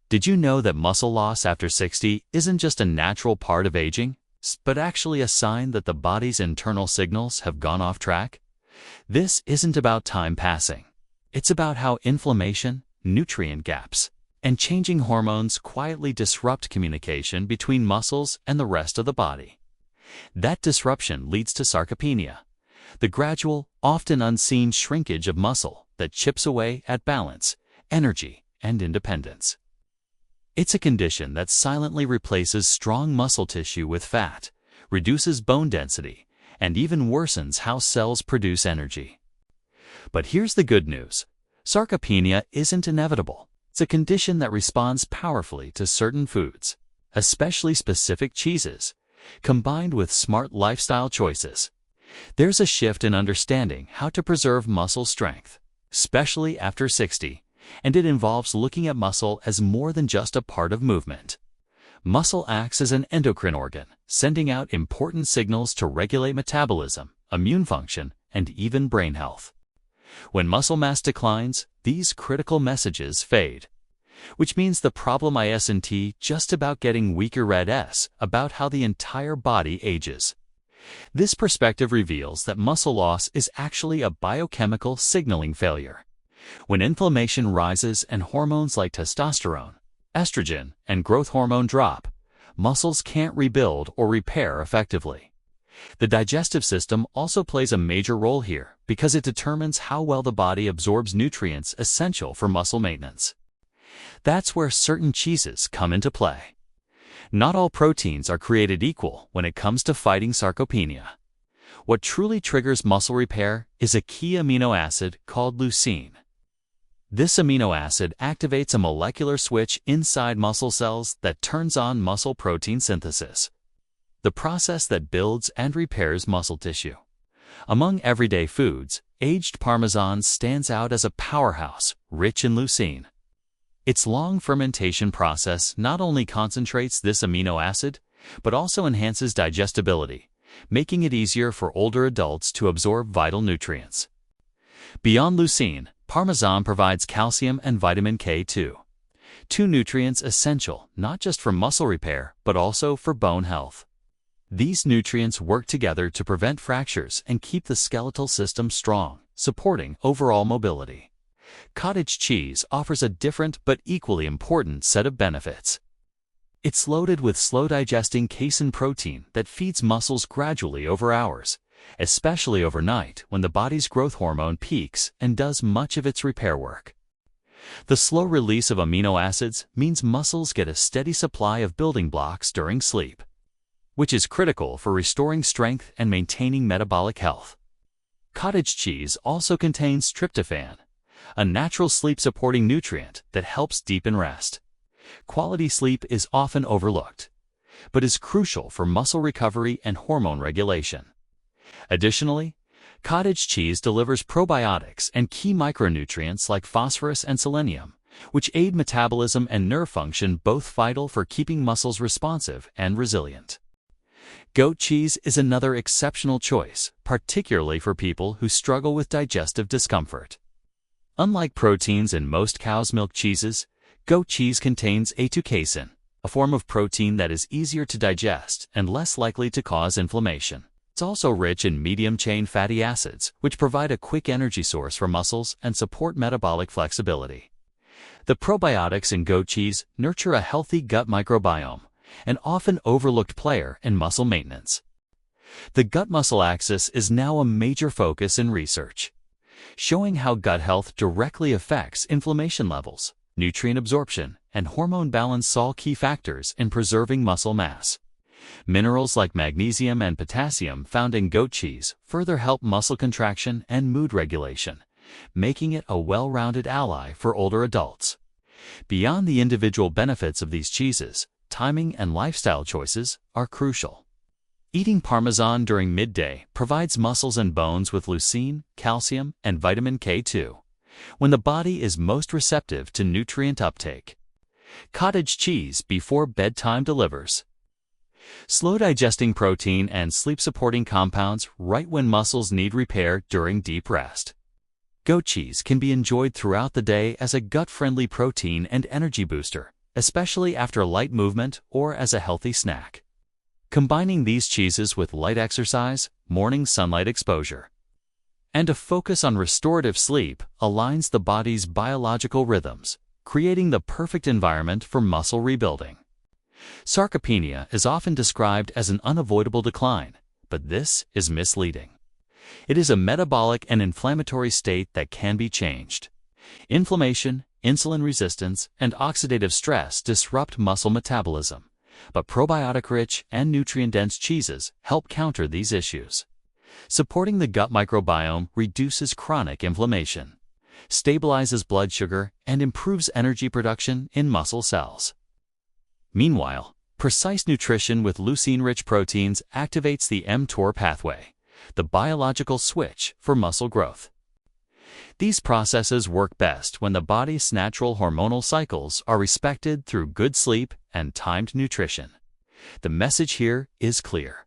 Did you know that muscle loss after 60 isn't just a natural part of aging, but actually a sign that the body's internal signals have gone off track? This isn't about time passing. It's about how inflammation, nutrient gaps, and changing hormones quietly disrupt communication between muscles and the rest of the body. That disruption leads to sarcopenia, the gradual, often unseen shrinkage of muscle that chips away at balance, energy, and independence. It's a condition that silently replaces strong muscle tissue with fat, reduces bone density, and even worsens how cells produce energy. But here's the good news. Sarcopenia isn't inevitable. It's a condition that responds powerfully to certain foods, especially specific cheeses, combined with smart lifestyle choices. There's a shift in understanding how to preserve muscle strength, especially after 60, and it involves looking at muscle as more than just a part of movement. Muscle acts as an endocrine organ, sending out important signals to regulate metabolism, immune function, and even brain health. When muscle mass declines, these critical messages fade, which means the problem isn't just about getting weaker, it's about how the entire body ages. This perspective reveals that muscle loss is actually a biochemical signaling failure. When inflammation rises and hormones like testosterone, estrogen, and growth hormone drop, muscles can't rebuild or repair effectively. The digestive system also plays a major role here because it determines how well the body absorbs nutrients essential for muscle maintenance. That's where certain cheeses come into play. Not all proteins are created equal when it comes to fighting sarcopenia. What truly triggers muscle repair is a key amino acid called leucine. This amino acid activates a molecular switch inside muscle cells that turns on muscle protein synthesis, the process that builds and repairs muscle tissue. Among everyday foods, aged Parmesan stands out as a powerhouse, rich in leucine. Its long fermentation process not only concentrates this amino acid, but also enhances digestibility, making it easier for older adults to absorb vital nutrients. Beyond leucine, Parmesan provides calcium and vitamin K2, two nutrients essential not just for muscle repair, but also for bone health. These nutrients work together to prevent fractures and keep the skeletal system strong, supporting overall mobility. Cottage cheese offers a different but equally important set of benefits. It's loaded with slow-digesting casein protein that feeds muscles gradually over hours, especially overnight when the body's growth hormone peaks and does much of its repair work. The slow release of amino acids means muscles get a steady supply of building blocks during sleep, which is critical for restoring strength and maintaining metabolic health. Cottage cheese also contains tryptophan, a natural sleep-supporting nutrient that helps deepen rest. Quality sleep is often overlooked, but is crucial for muscle recovery and hormone regulation. Additionally, cottage cheese delivers probiotics and key micronutrients like phosphorus and selenium, which aid metabolism and nerve function, both vital for keeping muscles responsive and resilient. Goat cheese is another exceptional choice, particularly for people who struggle with digestive discomfort. Unlike proteins in most cow's milk cheeses, goat cheese contains A2-casein, a form of protein that is easier to digest and less likely to cause inflammation. It's also rich in medium-chain fatty acids, which provide a quick energy source for muscles and support metabolic flexibility. The probiotics in goat cheese nurture a healthy gut microbiome, an often overlooked player in muscle maintenance. The gut-muscle axis is now a major focus in research, showing how gut health directly affects inflammation levels, nutrient absorption, and hormone balance, all key factors in preserving muscle mass. Minerals like magnesium and potassium found in goat cheese further help muscle contraction and mood regulation, making it a well-rounded ally for older adults. Beyond the individual benefits of these cheeses, timing and lifestyle choices are crucial. Eating Parmesan during midday provides muscles and bones with leucine, calcium, and vitamin K2, when the body is most receptive to nutrient uptake. Cottage cheese before bedtime delivers slow-digesting protein and sleep-supporting compounds right when muscles need repair during deep rest. Goat cheese can be enjoyed throughout the day as a gut-friendly protein and energy booster, especially after light movement or as a healthy snack. Combining these cheeses with light exercise, morning sunlight exposure, and a focus on restorative sleep aligns the body's biological rhythms, creating the perfect environment for muscle rebuilding. Sarcopenia is often described as an unavoidable decline, but this is misleading. It is a metabolic and inflammatory state that can be changed. Inflammation, insulin resistance, and oxidative stress disrupt muscle metabolism, but probiotic-rich and nutrient-dense cheeses help counter these issues. Supporting the gut microbiome reduces chronic inflammation, stabilizes blood sugar, and improves energy production in muscle cells. Meanwhile, precise nutrition with leucine-rich proteins activates the mTOR pathway, the biological switch for muscle growth. These processes work best when the body's natural hormonal cycles are respected through good sleep and timed nutrition. The message here is clear.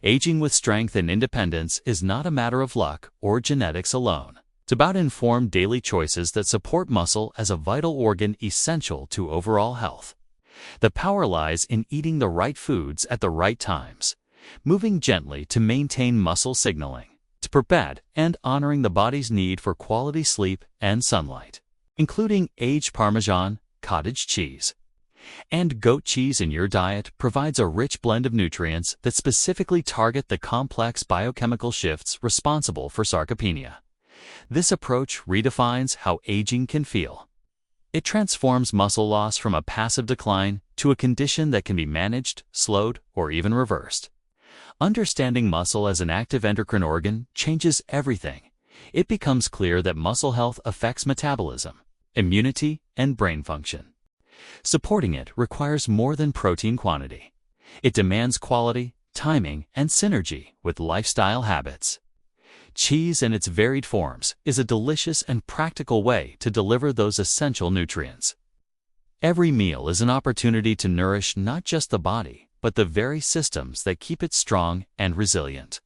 Aging with strength and independence is not a matter of luck or genetics alone. It's about informed daily choices that support muscle as a vital organ essential to overall health. The power lies in eating the right foods at the right times, moving gently to maintain muscle signaling, to prepare and honoring the body's need for quality sleep and sunlight, including aged Parmesan, cottage cheese, and goat cheese in your diet provides a rich blend of nutrients that specifically target the complex biochemical shifts responsible for sarcopenia. This approach redefines how aging can feel. It transforms muscle loss from a passive decline to a condition that can be managed, slowed, or even reversed. Understanding muscle as an active endocrine organ changes everything. It becomes clear that muscle health affects metabolism, immunity, and brain function. Supporting it requires more than protein quantity. It demands quality, timing, and synergy with lifestyle habits. Cheese in its varied forms is a delicious and practical way to deliver those essential nutrients. Every meal is an opportunity to nourish not just the body, but the very systems that keep it strong and resilient.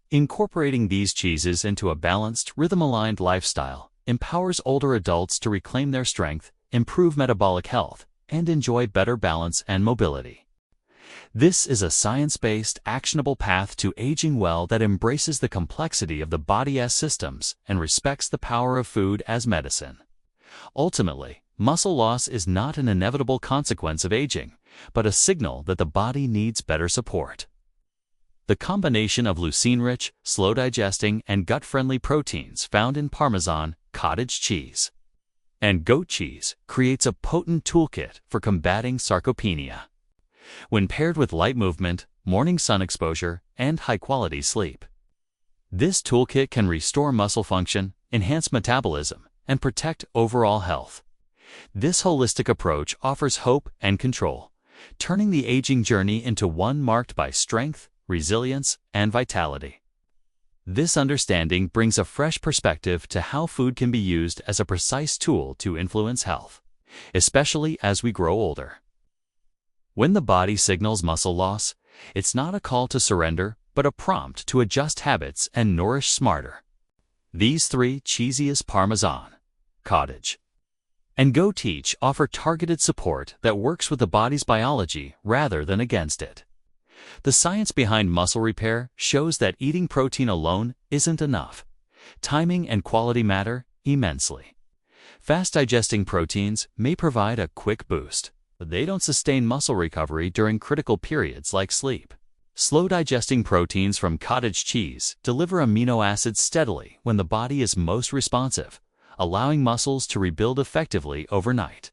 Incorporating these cheeses into a balanced, rhythm-aligned lifestyle empowers older adults to reclaim their strength, improve metabolic health, and enjoy better balance and mobility. This is a science-based, actionable path to aging well that embraces the complexity of the body's systems and respects the power of food as medicine. Ultimately, muscle loss is not an inevitable consequence of aging, but a signal that the body needs better support. The combination of leucine-rich, slow-digesting, and gut-friendly proteins found in Parmesan, cottage cheese, and goat cheese creates a potent toolkit for combating sarcopenia. When paired with light movement, morning sun exposure, and high-quality sleep, this toolkit can restore muscle function, enhance metabolism, and protect overall health. This holistic approach offers hope and control, turning the aging journey into one marked by strength, resilience, and vitality. This understanding brings a fresh perspective to how food can be used as a precise tool to influence health, especially as we grow older. When the body signals muscle loss, it's not a call to surrender, but a prompt to adjust habits and nourish smarter. These three cheesiest Parmesan, cottage, and goat each offer targeted support that works with the body's biology rather than against it. The science behind muscle repair shows that eating protein alone isn't enough. Timing and quality matter immensely. Fast-digesting proteins may provide a quick boost, but they don't sustain muscle recovery during critical periods like sleep. Slow-digesting proteins from cottage cheese deliver amino acids steadily when the body is most responsive, allowing muscles to rebuild effectively overnight.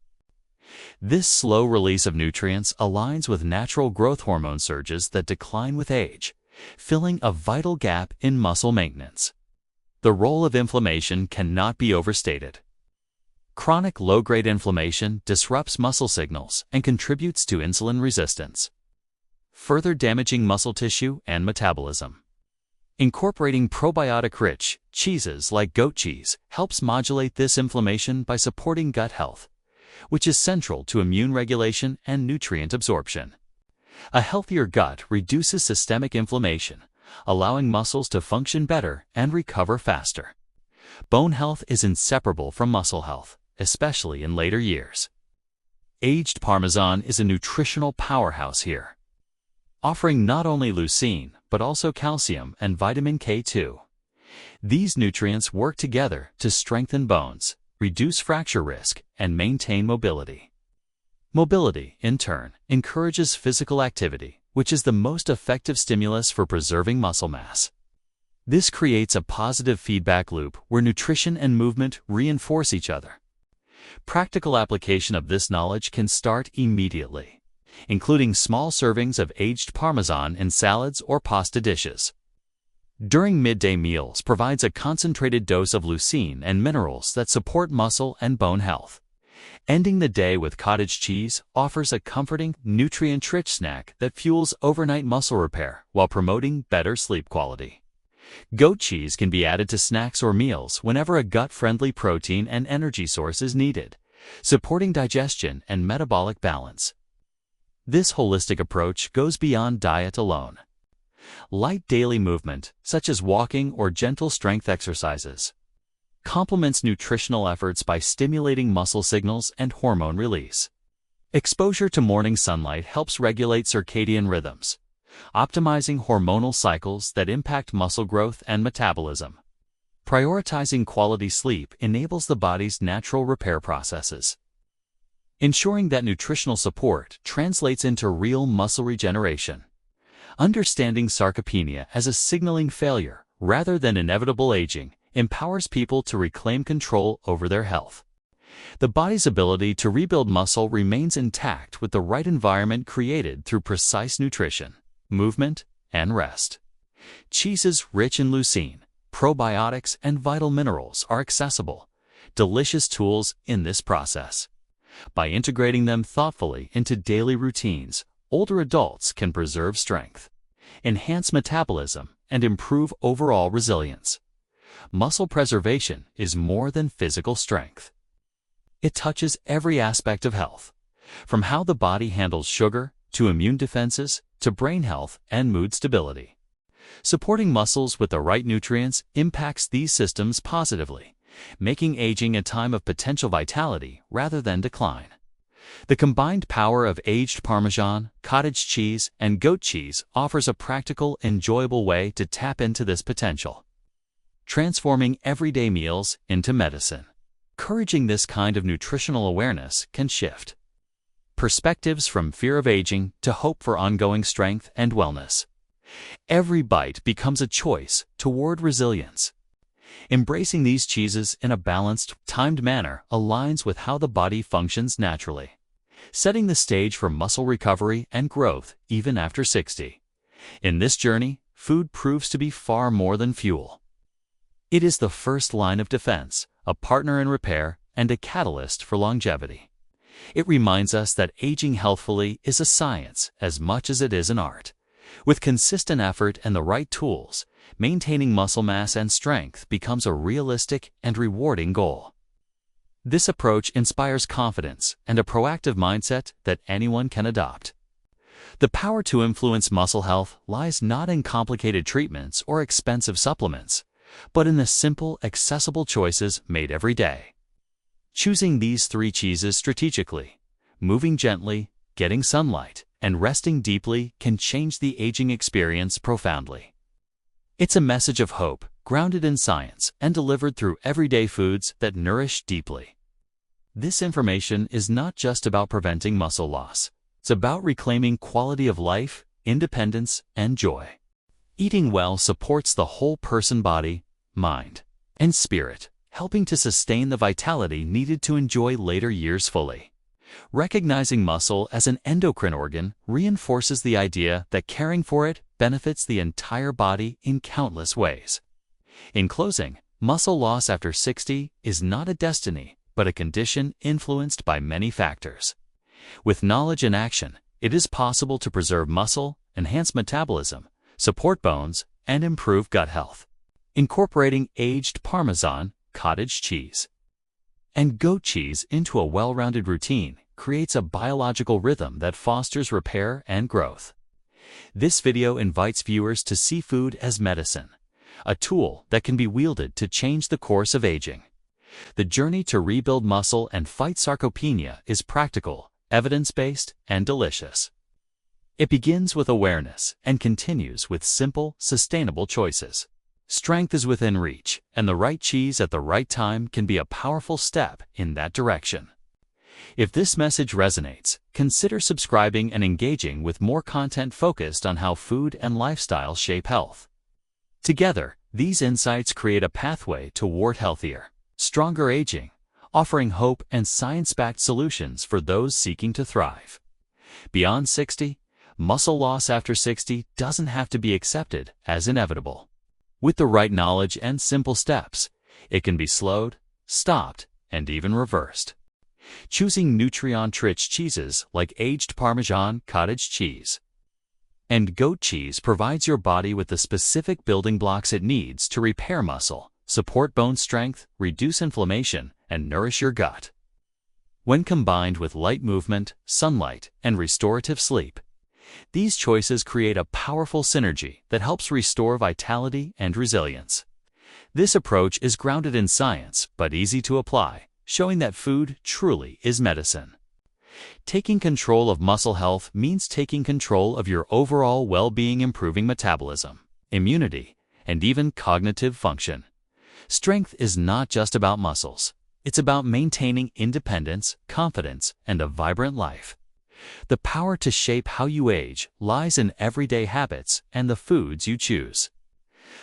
This slow release of nutrients aligns with natural growth hormone surges that decline with age, filling a vital gap in muscle maintenance. The role of inflammation cannot be overstated. Chronic low-grade inflammation disrupts muscle signals and contributes to insulin resistance, further damaging muscle tissue and metabolism. Incorporating probiotic-rich cheeses like goat cheese helps modulate this inflammation by supporting gut health, which is central to immune regulation and nutrient absorption. A healthier gut reduces systemic inflammation, allowing muscles to function better and recover faster. Bone health is inseparable from muscle health, especially in later years. Aged Parmesan is a nutritional powerhouse here, offering not only leucine, but also calcium and vitamin K2. These nutrients work together to strengthen bones, reduce fracture risk, and maintain mobility. Mobility, in turn, encourages physical activity, which is the most effective stimulus for preserving muscle mass. This creates a positive feedback loop where nutrition and movement reinforce each other. Practical application of this knowledge can start immediately, including small servings of aged Parmesan in salads or pasta dishes. During midday meals provides a concentrated dose of leucine and minerals that support muscle and bone health. Ending the day with cottage cheese offers a comforting, nutrient-rich snack that fuels overnight muscle repair while promoting better sleep quality. Goat cheese can be added to snacks or meals whenever a gut-friendly protein and energy source is needed, supporting digestion and metabolic balance. This holistic approach goes beyond diet alone. Light daily movement, such as walking or gentle strength exercises, complements nutritional efforts by stimulating muscle signals and hormone release. Exposure to morning sunlight helps regulate circadian rhythms, optimizing hormonal cycles that impact muscle growth and metabolism. Prioritizing quality sleep enables the body's natural repair processes, ensuring that nutritional support translates into real muscle regeneration. Understanding sarcopenia as a signaling failure rather than inevitable aging empowers people to reclaim control over their health. The body's ability to rebuild muscle remains intact with the right environment created through precise nutrition, movement, and rest. Cheeses rich in leucine, probiotics, and vital minerals are accessible, delicious tools in this process. By integrating them thoughtfully into daily routines, older adults can preserve strength, enhance metabolism, and improve overall resilience. Muscle preservation is more than physical strength. It touches every aspect of health, from how the body handles sugar, to immune defenses, to brain health and mood stability. Supporting muscles with the right nutrients impacts these systems positively, making aging a time of potential vitality rather than decline. The combined power of aged Parmesan, cottage cheese, and goat cheese offers a practical, enjoyable way to tap into this potential, transforming everyday meals into medicine. Encouraging this kind of nutritional awareness can shift perspectives from fear of aging to hope for ongoing strength and wellness. Every bite becomes a choice toward resilience. Embracing these cheeses in a balanced, timed manner aligns with how the body functions naturally, setting the stage for muscle recovery and growth even after 60. In this journey, food proves to be far more than fuel. It is the first line of defense, a partner in repair, and a catalyst for longevity. It reminds us that aging healthfully is a science as much as it is an art. With consistent effort and the right tools, maintaining muscle mass and strength becomes a realistic and rewarding goal. This approach inspires confidence and a proactive mindset that anyone can adopt. The power to influence muscle health lies not in complicated treatments or expensive supplements, but in the simple, accessible choices made every day. Choosing these 3 cheeses strategically, moving gently, getting sunlight, and resting deeply can change the aging experience profoundly. It's a message of hope, grounded in science, and delivered through everyday foods that nourish deeply. This information is not just about preventing muscle loss. It's about reclaiming quality of life, independence, and joy. Eating well supports the whole person body, mind, and spirit, helping to sustain the vitality needed to enjoy later years fully. Recognizing muscle as an endocrine organ reinforces the idea that caring for it benefits the entire body in countless ways. In closing, muscle loss after 60 is not a destiny, but a condition influenced by many factors. With knowledge and action, it is possible to preserve muscle, enhance metabolism, support bones, and improve gut health. Incorporating aged Parmesan, cottage cheese, and goat cheese into a well-rounded routine creates a biological rhythm that fosters repair and growth. This video invites viewers to see food as medicine, a tool that can be wielded to change the course of aging. The journey to rebuild muscle and fight sarcopenia is practical, evidence-based, and delicious. It begins with awareness and continues with simple, sustainable choices. Strength is within reach, and the right cheese at the right time can be a powerful step in that direction. If this message resonates, consider subscribing and engaging with more content focused on how food and lifestyle shape health. Together, these insights create a pathway toward healthier, stronger aging, offering hope and science-backed solutions for those seeking to thrive. Beyond 60, muscle loss after 60 doesn't have to be accepted as inevitable. With the right knowledge and simple steps, it can be slowed, stopped, and even reversed. Choosing nutrient-rich cheeses like aged Parmesan, cottage cheese, and goat cheese provides your body with the specific building blocks it needs to repair muscle, support bone strength, reduce inflammation, and nourish your gut. When combined with light movement, sunlight, and restorative sleep, these choices create a powerful synergy that helps restore vitality and resilience. This approach is grounded in science but easy to apply, showing that food truly is medicine. Taking control of muscle health means taking control of your overall well-being, improving metabolism, immunity, and even cognitive function. Strength is not just about muscles. It's about maintaining independence, confidence, and a vibrant life. The power to shape how you age lies in everyday habits and the foods you choose.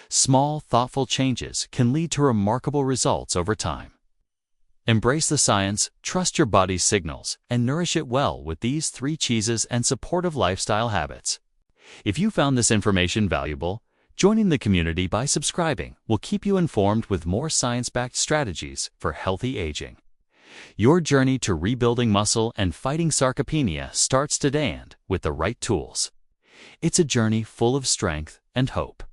Small, thoughtful changes can lead to remarkable results over time. Embrace the science, trust your body's signals, and nourish it well with these 3 cheeses and supportive lifestyle habits. If you found this information valuable, joining the community by subscribing will keep you informed with more science-backed strategies for healthy aging. Your journey to rebuilding muscle and fighting sarcopenia starts today, and with the right tools. It's a journey full of strength and hope.